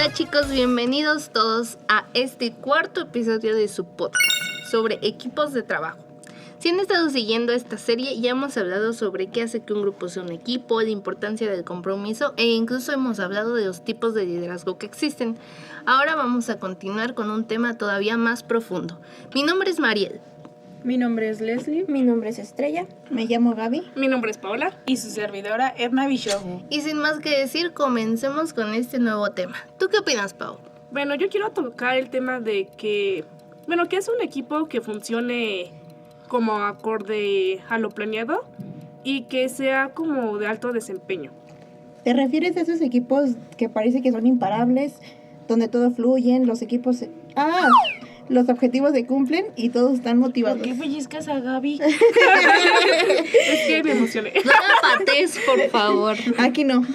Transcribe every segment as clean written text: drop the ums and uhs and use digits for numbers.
Hola chicos, bienvenidos todos a este cuarto episodio de su podcast sobre equipos de trabajo. Si han estado siguiendo esta serie, ya hemos hablado sobre qué hace que un grupo sea un equipo, la importancia del compromiso e incluso hemos hablado de los tipos de liderazgo que existen. Ahora vamos a continuar con un tema todavía más profundo. Mi nombre es Mariel. Mi nombre es Leslie. Mi nombre es Estrella. Me llamo Gaby. Mi nombre es Paola. Y su servidora, Edna Bichot. Y sin más que decir, comencemos con este nuevo tema. ¿Tú qué opinas, Pau? Bueno, yo quiero tocar el tema de que es un equipo que funcione como acorde a lo planeado y que sea como de alto desempeño. ¿Te refieres a esos equipos que parece que son imparables, donde todo fluyen, los equipos... los objetivos se cumplen y todos están motivados? ¿Por qué pellizcas a Gaby? Es que me emocioné. No la patees, por favor. Aquí no.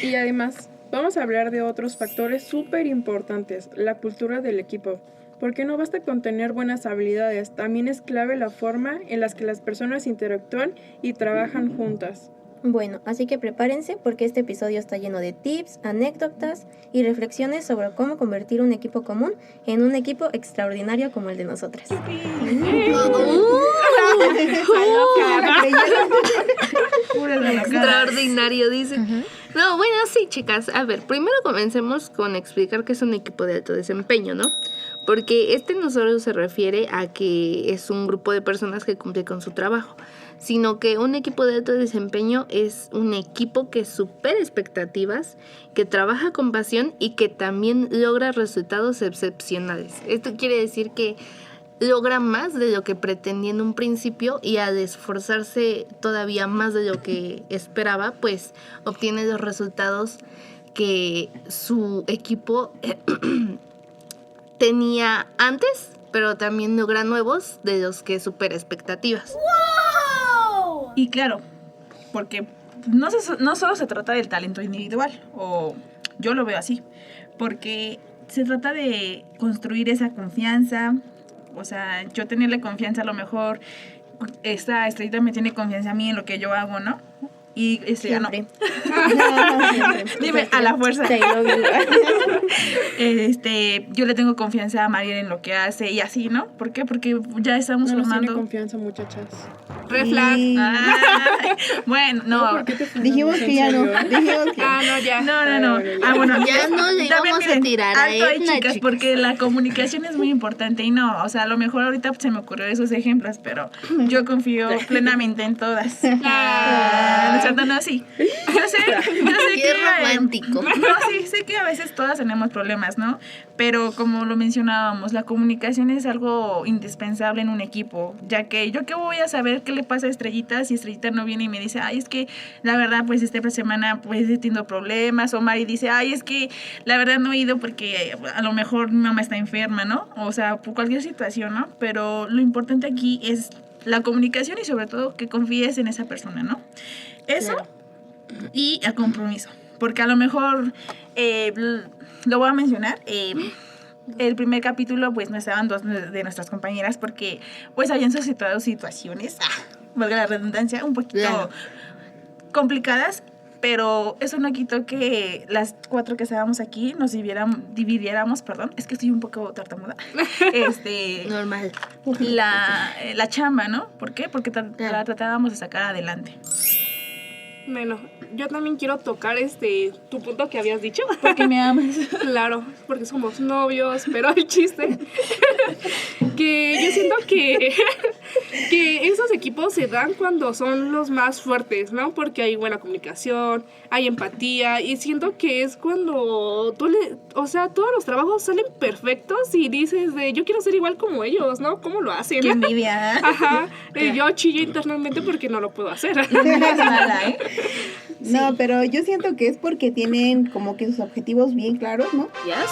Y además, vamos a hablar de otros factores súper importantes, la cultura del equipo. Porque no basta con tener buenas habilidades, también es clave la forma en la que las personas interactúan y trabajan juntas. Bueno, así que prepárense porque este episodio está lleno de tips, anécdotas y reflexiones sobre cómo convertir un equipo común en un equipo extraordinario como el de nosotras. Extraordinario, dice. No, bueno, sí, chicas. A ver, primero comencemos con explicar qué es un equipo de alto desempeño, ¿no? Porque no solo se refiere a que es un grupo de personas que cumple con su trabajo, sino que un equipo de alto desempeño es un equipo que supera expectativas, que trabaja con pasión y que también logra resultados excepcionales. Esto quiere decir que logra más de lo que pretendía en un principio y al esforzarse todavía más de lo que esperaba, pues obtiene los resultados que su equipo tenía antes, pero también logra nuevos de los que supera expectativas. ¡Wow! Y claro, porque no solo se trata del talento individual, o yo lo veo así, porque se trata de construir esa confianza. O sea, yo tenerle confianza, a lo mejor esta Estrellita me tiene confianza a mí en lo que yo hago, ¿no? Y no. Dime, a la fuerza. Yo le tengo confianza a Mariel en lo que hace y así, ¿no? ¿Por qué? Porque ya estamos formando. Tiene confianza, muchachas. Red flag. Bueno, no. Dijimos que ya no. No, ya. No. Bueno, ya no le íbamos a tirar a alto ahí, Edna, chicas, chicas. porque la comunicación es muy importante y no, o sea, a lo mejor ahorita se me ocurrió esos ejemplos, pero yo confío plenamente en todas. No, sí. Yo sé Qué que romántico. No, sí, sé que a veces todas tenemos problemas, ¿no? Pero como lo mencionábamos, la comunicación es algo indispensable en un equipo, ya que yo qué voy a saber qué le pasa a Estrellita si Estrellita no viene y me dice, ay, es que la verdad, pues esta semana pues he tenido problemas, o Mari dice, ay, es que la verdad no he ido porque a lo mejor mi mamá está enferma, ¿no? O sea, por cualquier situación, ¿no? Pero lo importante aquí es la comunicación y sobre todo que confíes en esa persona, ¿no? Eso, claro. Y el compromiso, porque a lo mejor lo voy a mencionar. El primer capítulo pues no estaban dos de nuestras compañeras porque pues habían suscitado situaciones, valga la redundancia, un poquito complicadas, pero eso no quitó que las 4 que estábamos aquí nos dividiéramos, es que estoy un poco tartamuda, normal, la chamba, ¿no? ¿Por qué? Porque la tratábamos de sacar adelante. Bueno, yo también quiero tocar tu punto que habías dicho. Porque me amas. Claro, porque somos novios, pero el chiste que yo siento que esos equipos se dan cuando son los más fuertes, ¿no? Porque hay buena comunicación, hay empatía y siento que es cuando todos los trabajos salen perfectos y dices yo quiero ser igual como ellos, ¿no? ¿Cómo lo hacen? ¡Qué envidia! Ajá, yo chillo internamente porque no lo puedo hacer. No es nada, ¿eh? No, pero yo siento que es porque tienen como que sus objetivos bien claros, ¿no? Yes.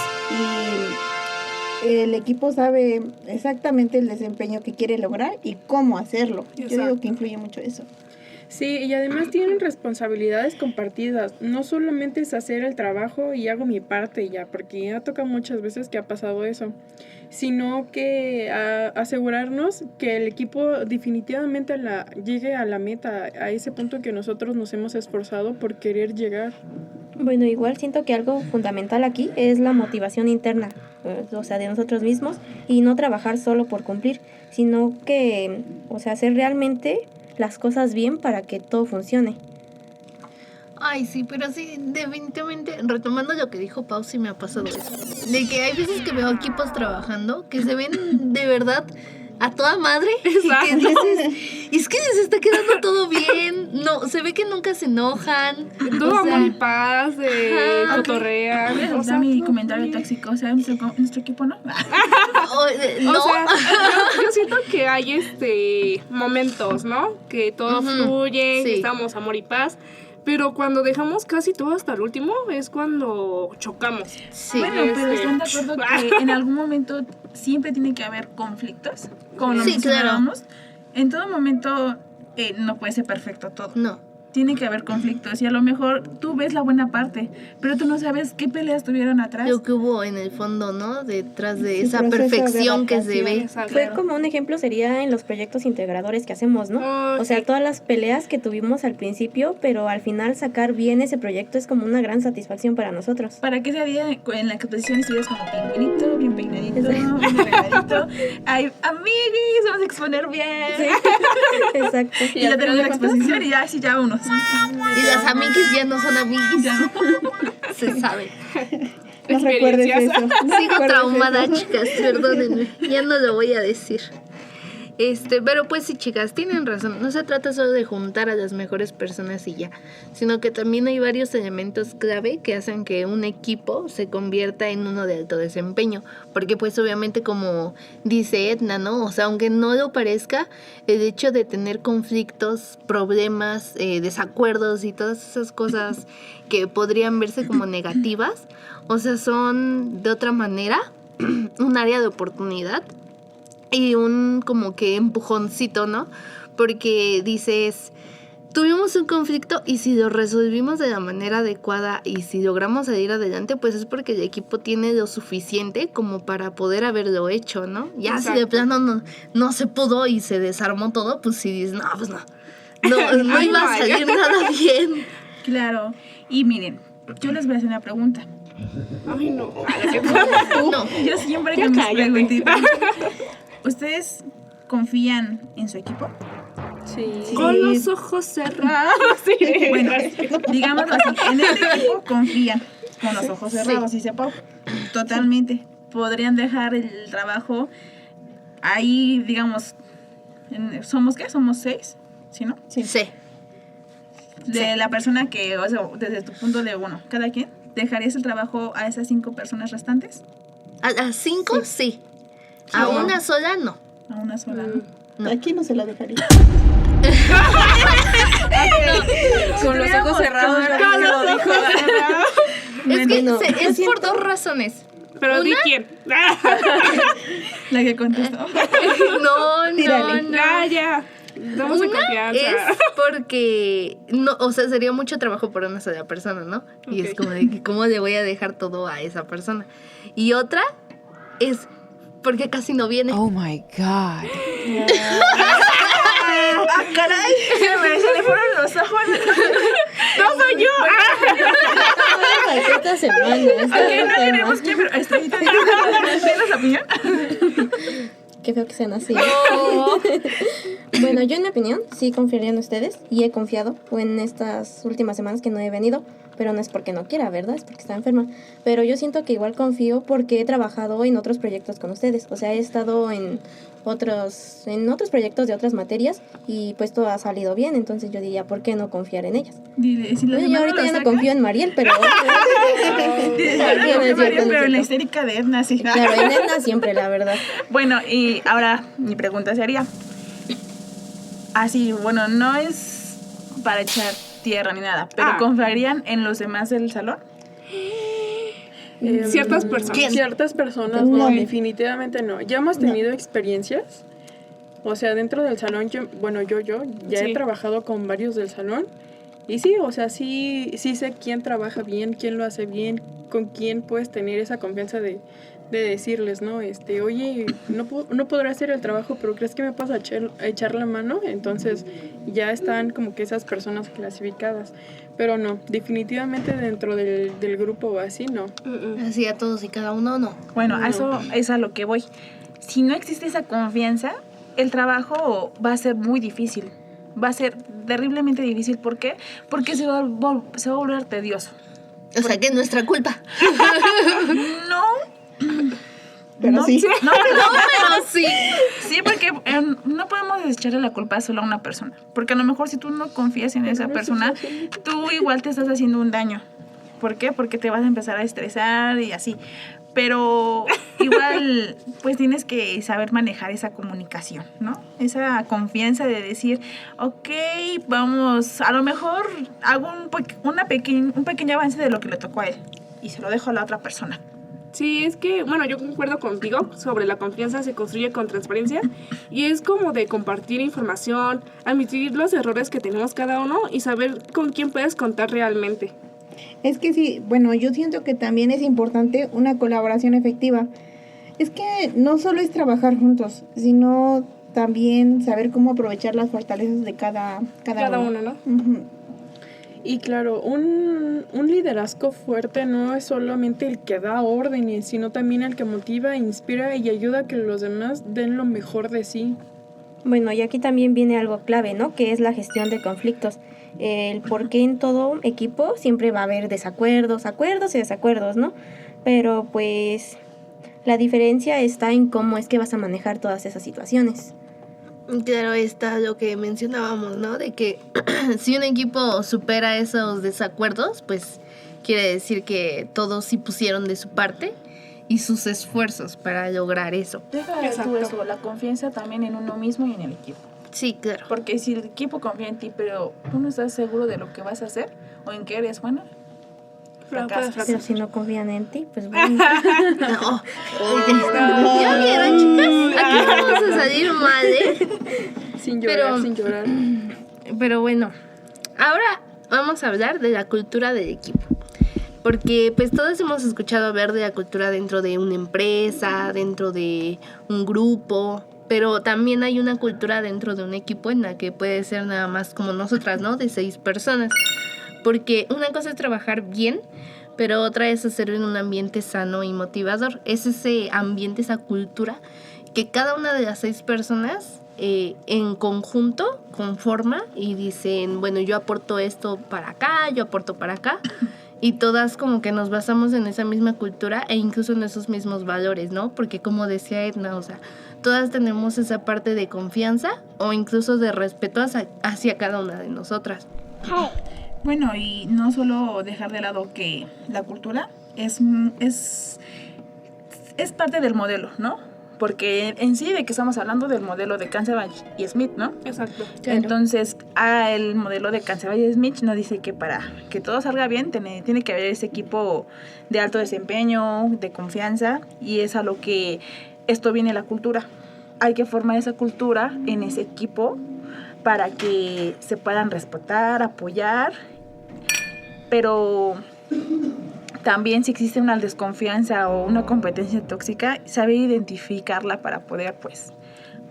Y el equipo sabe exactamente el desempeño que quiere lograr y cómo hacerlo. Exacto. Yo digo que influye mucho eso. Sí, y además tienen responsabilidades compartidas. No solamente es hacer el trabajo y hago mi parte y ya, porque ya toca muchas veces que ha pasado eso, sino que asegurarnos que el equipo definitivamente llegue a la meta, a ese punto que nosotros nos hemos esforzado por querer llegar. Bueno, igual siento que algo fundamental aquí es la motivación interna, o sea, de nosotros mismos, y no trabajar solo por cumplir, sino que, o sea, hacer realmente las cosas bien para que todo funcione. Ay, sí, pero sí, definitivamente, retomando lo que dijo Pau, sí me ha pasado eso. De que hay veces que veo equipos trabajando que se ven de verdad a toda madre. Exacto. Y que dices, es que se está quedando todo bien. No, se ve que nunca se enojan. Todo O sea, amor y paz, de ajá, cotorrean. O sea, mi comentario tóxico, o sea, nuestro equipo no. no. O sea, yo siento que hay momentos, ¿no? Que todo Ujú, fluye, sí. que estamos amor y paz. Pero cuando dejamos casi todo hasta el último es cuando chocamos. Sí. Bueno, pero están de acuerdo que en algún momento siempre tiene que haber conflictos, como lo Sí, mencionábamos. En todo momento no puede ser perfecto todo. No. Tiene que haber conflictos y a lo mejor tú ves la buena parte, pero tú no sabes qué peleas tuvieron atrás. Lo que hubo en el fondo, ¿no? Detrás de Su esa proceso de perfección que se ve. Exacto. Fue como un ejemplo sería en los proyectos integradores que hacemos, ¿no? Oh, O sea, sí. todas las peleas que tuvimos al principio, pero al final sacar bien ese proyecto es como una gran satisfacción para nosotros. Para que ese día en la exposición estuvieras como pingüinito, bien peinadito, bien arregladito. Ay, amiguis, vamos a exponer bien. Exacto. Y ya tenemos la exposición y ya, sí, ya unos. Y las amiguis ya no son amiguis. Ya no. Se sabe. No recuerdes Experiencias. eso. No Sigo recuerdes traumada, eso. chicas, perdónenme. Ya no lo voy a decir. Pero pues sí, chicas, tienen razón. No se trata solo de juntar a las mejores personas y ya, sino que también hay varios elementos clave que hacen que un equipo se convierta en uno de alto desempeño. Porque pues obviamente, como dice Edna, ¿no? O sea, aunque no lo parezca, el hecho de tener conflictos, problemas, desacuerdos y todas esas cosas que podrían verse como negativas, o sea, son de otra manera un área de oportunidad y un como que empujoncito, ¿no? Porque dices, tuvimos un conflicto y si lo resolvimos de la manera adecuada y si logramos salir adelante, pues es porque el equipo tiene lo suficiente como para poder haberlo hecho, ¿no? Ya si de Exacto. plano no se pudo y se desarmó todo, pues si dices, no, pues no Ay, iba a vaya. salir nada bien. Claro. Y miren, yo les voy a hacer una pregunta. Ay, no. No. Yo siempre Ya que mis cállate. preguntitas. ¿Ustedes confían en su equipo? Sí. Con los ojos cerrados. Sí. Bueno, digámoslo así, en este equipo confían con los ojos cerrados, y Pau. Totalmente. Podrían dejar el trabajo ahí, digamos, ¿somos qué? ¿Somos 6? ¿Sí, no? Sí. De la persona que, o sea, desde tu punto de, bueno, cada quien, ¿dejarías el trabajo a esas 5 personas restantes? A las 5, sí. A Ah, una sola, no. A una sola, ¿no? No. Aquí no se la dejaría. Con los ojos cerrados. Con los ojos cerrados. Es que Bueno, es por dos razones. Pero di quién. La que contestó. No. Ya. Damos en Una confianza. es porque, no, o sea, sería mucho trabajo para una sola persona, ¿no? Y es Ok. como de que, ¿cómo le voy a dejar todo a esa persona? Y otra es porque casi no viene. Oh my God. ¡Ah, caray! Se le fueron los ojos. ¡No soy yo! Esta semana. Ok, no queremos que, pero Estrellita, ¿tienes opinión? Qué feo que sean así. Bueno, yo en mi opinión sí confiaría en ustedes y he confiado en estas últimas semanas que no he venido, pero no es porque no quiera, ¿verdad? Es porque está enferma. Pero yo siento que igual confío porque he trabajado en otros proyectos con ustedes. O sea, he estado en otros proyectos de otras materias y pues todo ha salido bien. Entonces yo diría, ¿por qué no confiar en ellas? Dile, si la Bueno, yo semana ahorita lo ya no saca, confío en Mariel, pero... dile, No, no, no es cierto, María, no es pero en la cierto. histérica de Edna, sí. Claro, en Edna siempre, la verdad. Bueno, y ahora mi pregunta sería, así, bueno, no es para echar tierra ni nada, pero Ah. ¿confiarían en los demás del salón? Ciertas personas. Ciertas personas, No. no, definitivamente no. Ya hemos tenido experiencias. O sea, dentro del salón, yo ya Sí. he trabajado con varios del salón. Y sí, o sea, sí sé quién trabaja bien, quién lo hace bien, con quién puedes tener esa confianza de de decirles, ¿no? Oye, no podré hacer el trabajo, pero ¿crees que me puedas echar la mano? Entonces ya están como que esas personas clasificadas. Pero no, definitivamente dentro del grupo así, no. Así a todos y cada uno, no. Bueno, a eso es a lo que voy. Si no existe esa confianza, el trabajo va a ser muy difícil. Va a ser terriblemente difícil. ¿Por qué? Porque se va a volver tedioso. O sea, que es nuestra culpa. No. Pero no, sí. No, Pero sí. sí, porque no podemos echarle la culpa solo a una persona. Porque a lo mejor si tú no confías en esa persona, tú igual te estás haciendo un daño. ¿Por qué? Porque te vas a empezar a estresar y así. Pero igual, pues tienes que saber manejar esa comunicación, ¿no? Esa confianza de decir, ok, vamos, a lo mejor hago un pequeño avance de lo que le tocó a él y se lo dejo a la otra persona. Sí, es que, bueno, yo concuerdo contigo sobre la confianza se construye con transparencia y es como de compartir información, admitir los errores que tenemos cada uno y saber con quién puedes contar realmente. Es que sí, bueno, yo siento que también es importante una colaboración efectiva. Es que no solo es trabajar juntos, sino también saber cómo aprovechar las fortalezas de cada uno, ¿no? Uh-huh. Y claro, un liderazgo fuerte no es solamente el que da órdenes, sino también el que motiva, inspira y ayuda a que los demás den lo mejor de sí. Bueno, y aquí también viene algo clave, ¿no? Que es la gestión de conflictos. El por qué en todo equipo siempre va a haber desacuerdos, acuerdos y desacuerdos, ¿no? Pero pues la diferencia está en cómo es que vas a manejar todas esas situaciones. Claro, está lo que mencionábamos, ¿no? De que si un equipo supera esos desacuerdos, pues quiere decir que todos sí pusieron de su parte y sus esfuerzos para lograr eso. Deja tú eso, la confianza también en uno mismo y en el equipo. Sí, claro. Porque si el equipo confía en ti, pero tú no estás seguro de lo que vas a hacer o en qué eres buena, fracasas. Pero si no confían en ti, pues bueno. No. ¿Ya vieron, chicas? Aquí vamos a salir mal, ¿eh? Sin llorar. Pero bueno, ahora vamos a hablar de la cultura del equipo. Porque pues todos hemos escuchado hablar de la cultura dentro de una empresa, dentro de un grupo, pero también hay una cultura dentro de un equipo en la que puede ser nada más como nosotras, ¿no? De 6 personas. Porque una cosa es trabajar bien, pero otra es hacerlo en un ambiente sano y motivador. Es ese ambiente, esa cultura que cada una de las 6 personas en conjunto conforma y dicen, bueno, yo aporto esto para acá, yo aporto para acá. Y todas como que nos basamos en esa misma cultura e incluso en esos mismos valores, ¿no? Porque como decía Edna, o sea, todas tenemos esa parte de confianza o incluso de respeto hacia cada una de nosotras. Bueno, y no solo dejar de lado que la cultura es parte del modelo, ¿no? Porque en sí de que estamos hablando del modelo de Cansevich y Smith, ¿no? Exacto. Claro. Entonces, el modelo de Cansevich y Smith nos dice que para que todo salga bien tiene que haber ese equipo de alto desempeño, de confianza, y es a lo que esto viene la cultura. Hay que formar esa cultura en ese equipo para que se puedan respetar, apoyar, pero también si existe una desconfianza o una competencia tóxica, saber identificarla para poder, pues,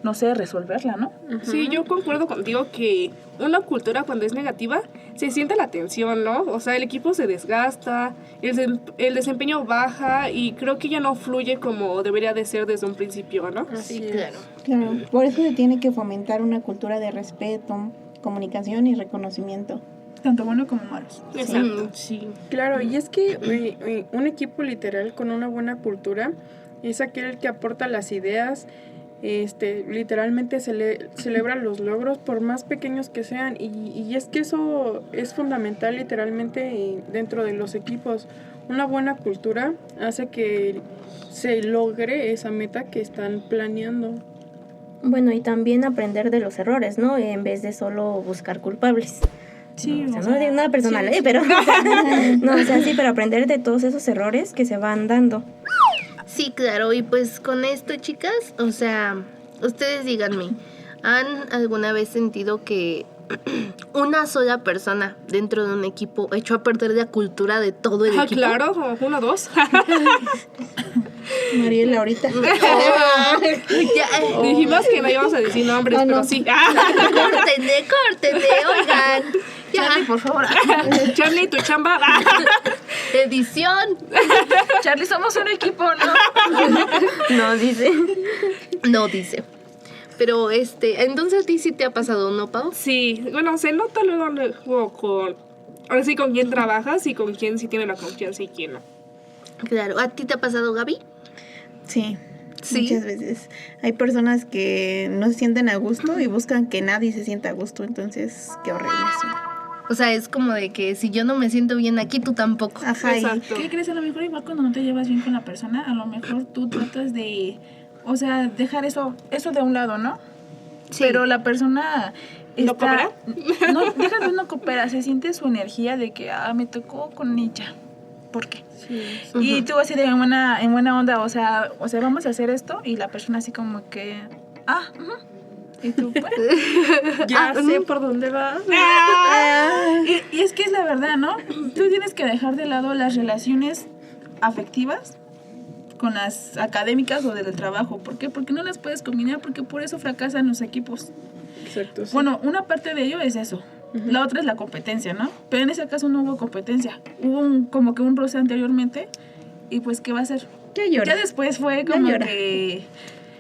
no sé, resolverla, ¿no? Sí, yo concuerdo contigo que una cultura cuando es negativa se siente la tensión, ¿no? O sea, el equipo se desgasta, el desempeño baja y creo que ya no fluye como debería de ser desde un principio, ¿no? Así Sí, es. claro. Claro, por eso se tiene que fomentar una cultura de respeto, comunicación y reconocimiento. Tanto bueno como malos. Exacto. Sí. Claro, y es que un equipo literal con una buena cultura es aquel que aporta las ideas, literalmente celebra los logros por más pequeños que sean, y es que eso es fundamental literalmente dentro de los equipos. Una buena cultura hace que se logre esa meta que están planeando. Bueno, y también aprender de los errores, ¿no? En vez de solo buscar culpables. Sí, No, o sea, no digo nada personal, pero no, o sea, sí, pero aprender de todos esos errores que se van dando. Sí, claro, y pues con esto, chicas, o sea, ustedes díganme, ¿han alguna vez sentido que una sola persona dentro de un equipo echó a perder la cultura de todo el equipo? Claro, 1, 2. Mariela ahorita. Dijimos que no íbamos a decir nombres, pero no. sí. Córtenle, oigan. Ya, Charlie, por favor. Charlie, tu chamba. edición. Charlie, somos un equipo, ¿no? No, dice. No dice. Pero entonces a ti sí te ha pasado, ¿no, Pau? Sí, bueno, se nota luego ahora sí con quién trabajas y con quién sí tiene la confianza y quién no. Claro. ¿A ti te ha pasado, Gaby? Sí, Sí. muchas veces. Hay personas que no se sienten a gusto y buscan que nadie se sienta a gusto, entonces qué horrible eso. O sea, es como de que si yo no me siento bien aquí, tú tampoco. Ajá, y Exacto. ¿Qué crees? A lo mejor igual cuando no te llevas bien con la persona, a lo mejor tú tratas de, o sea, dejar eso de un lado, ¿no? Sí. Pero la persona ¿No está, coopera? no, deja de no coopera, se siente su energía de que, me tocó con ella. ¿Por qué? Y tú así de en buena onda, o sea, vamos a hacer esto, y la persona así como que, y tú, bueno. Ya sé por dónde vas. Y es que es la verdad, ¿no? Tú tienes que dejar de lado las relaciones afectivas con las académicas o del trabajo. ¿Por qué? Porque no las puedes combinar, porque por eso fracasan los equipos. Exacto. Sí. Bueno, una parte de ello es eso. La otra es la competencia, ¿no? Pero en ese caso no hubo competencia. Hubo como que un roce anteriormente, y pues, ¿qué va a hacer? ya llora. Ya después fue como llora. que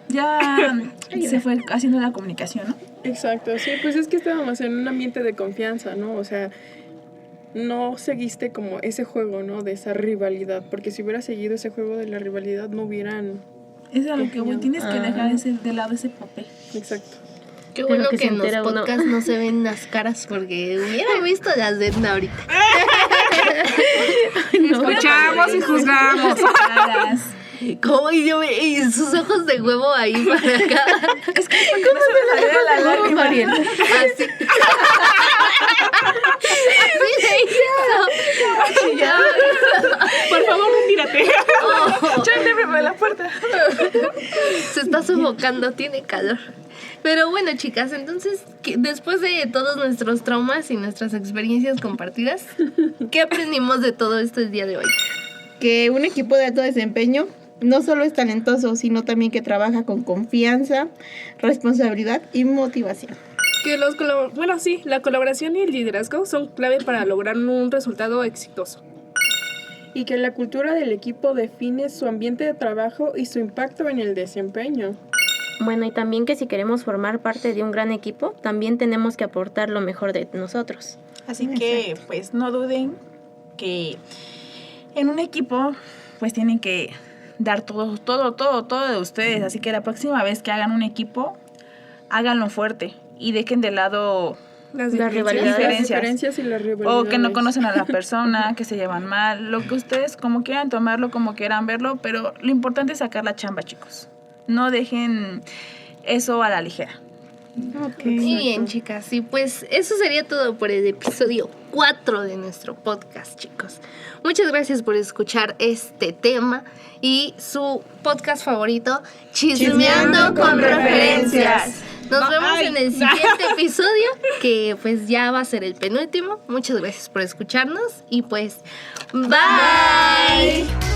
ya se fue haciendo la comunicación, ¿no? Exacto, sí, pues es que estábamos en un ambiente de confianza, ¿no? O sea, no seguiste como ese juego, ¿no? De esa rivalidad, porque si hubieras seguido ese juego de la rivalidad no hubieran... Es a lo que voy. Tienes que dejar de lado ese papel. Exacto. Qué De bueno lo que que se en los entera uno. podcasts no se ven las caras porque hubiera visto las de Edna ahorita. Escuchamos y juzgamos. ¿Cómo? Y sus ojos de huevo ahí para acá. Es que ¿cómo se me salió la lágrima? Mariela. Así. Así se hizo. Ya. Por favor, retírate. Oh, Charlie, abre la puerta. se está sofocando, tiene calor. Pero bueno, chicas, entonces, después de todos nuestros traumas y nuestras experiencias compartidas, ¿qué aprendimos de todo esto el día de hoy? Que un equipo de alto desempeño no solo es talentoso, sino también que trabaja con confianza, responsabilidad y motivación. Que la colaboración y el liderazgo son clave para lograr un resultado exitoso. Y que la cultura del equipo define su ambiente de trabajo y su impacto en el desempeño. Bueno, y también que si queremos formar parte de un gran equipo, también tenemos que aportar lo mejor de nosotros. Así que, pues, no duden que en un equipo, pues, tienen que dar todo de ustedes. Así que la próxima vez que hagan un equipo, háganlo fuerte y dejen de lado Las rivalidades. Las diferencias. diferencias y las rivalidades. O que no conocen a la persona, que se llevan mal, lo que ustedes como quieran tomarlo, como quieran verlo, pero lo importante es sacar la chamba, chicos. No dejen eso a la ligera. Muy bien, chicas. Y pues eso sería todo por el episodio 4 de nuestro podcast, chicos. Muchas gracias por escuchar este tema y su podcast favorito, Chismeando con Referencias. Nos vemos en el siguiente episodio, que pues ya va a ser el penúltimo. Muchas gracias por escucharnos y pues bye.